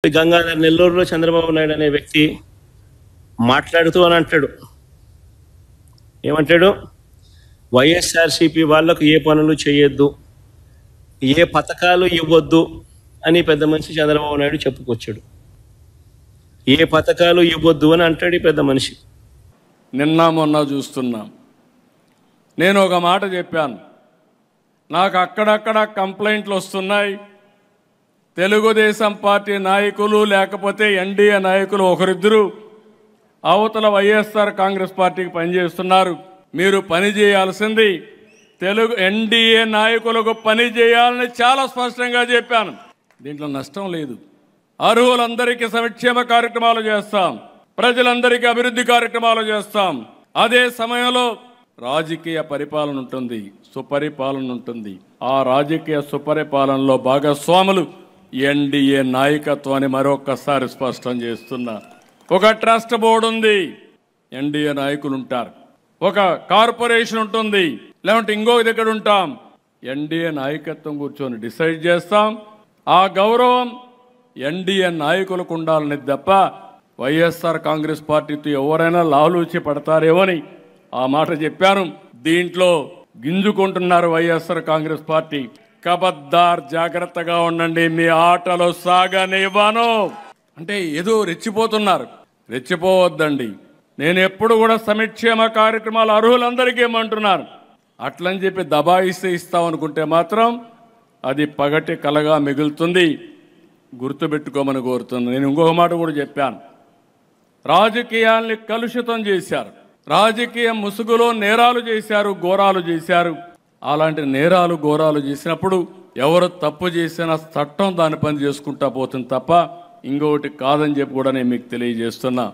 గంగాధర్ నెల్లూరులో చంద్రబాబు నాయుడు అనే వ్యక్తి మాట్లాడుతూ అని అంటాడు. ఏమంటాడు? వైఎస్ఆర్సీపీ వాళ్లకు ఏ పనులు చేయొద్దు, ఏ పథకాలు ఇవ్వద్దు అని పెద్ద మనిషి చంద్రబాబు నాయుడు చెప్పుకొచ్చాడు. ఏ పథకాలు ఇవ్వద్దు అని అంటాడు ఈ పెద్ద మనిషి. నిన్న మొన్న చూస్తున్నాం. నేను ఒక మాట చెప్పాను, నాకు అక్కడక్కడ కంప్లైంట్లు వస్తున్నాయి. తెలుగుదేశం పార్టీ నాయకులు లేకపోతే ఎన్డీఏ నాయకులు ఒకరిద్దరు అవతల వైఎస్ఆర్ కాంగ్రెస్ పార్టీకి పనిచేస్తున్నారు. మీరు పని చేయాల్సింది ఎన్డీఏ నాయకులకు పని చేయాలని చాలా స్పష్టంగా చెప్పాను. దీంట్లో నష్టం లేదు. అర్హులందరికీ సంక్షేమ కార్యక్రమాలు చేస్తాం, ప్రజలందరికీ అభివృద్ధి కార్యక్రమాలు చేస్తాం. అదే సమయంలో రాజకీయ పరిపాలన ఉంటుంది, సుపరిపాలన ఉంటుంది. ఆ రాజకీయ సుపరిపాలనలో భాగస్వాములు ఎన్డీఏ నాయకత్వాన్ని మరొకసారి స్పష్టం చేస్తున్నా. ఒక ట్రస్ట్ బోర్డు ఉంది, ఎన్డీఏ నాయకులు ఉంటారు. ఒక కార్పొరేషన్ ఉంటుంది, లేదంటే ఇంకొక దగ్గర ఉంటాం. ఎన్డీఏ నాయకత్వం కూర్చొని డిసైడ్ చేస్తాం. ఆ గౌరవం ఎన్డీఏ నాయకులకు ఉండాలని తప్ప వైఎస్ఆర్ కాంగ్రెస్ పార్టీతో ఎవరైనా లాలూచి పడతారేమోని ఆ మాట చెప్పాను. దీంట్లో గింజుకుంటున్నారు వైఎస్ఆర్ కాంగ్రెస్ పార్టీ. కబద్దార్, జాగ్రత్తగా ఉండండి, మీ ఆటలు సాగనివ్వను అంటే ఏదో రెచ్చిపోతున్నారు. రెచ్చిపోవద్దండి. నేను ఎప్పుడు కూడా సంక్షేమ కార్యక్రమాలు అర్హులందరికీ ఏమంటున్నాను. అట్లని చెప్పి దబాయిస్తే ఇస్తామనుకుంటే మాత్రం అది పగటి కలగా మిగులుతుంది. గుర్తుపెట్టుకోమని కోరుతున్నాను. నేను ఇంకొక మాట కూడా చెప్పాను, రాజకీయాల్ని కలుషితం చేశారు, రాజకీయ ముసుగులో నేరాలు చేశారు, ఘోరాలు చేశారు. అలాంటి నేరాలు ఘోరాలు చేసినప్పుడు ఎవరు తప్పు చేసినా చట్టం దాని పని చేసుకుంటా పోతుంది తప్ప ఇంకొకటి కాదని చెప్పి కూడా నేను మీకు తెలియజేస్తున్నా.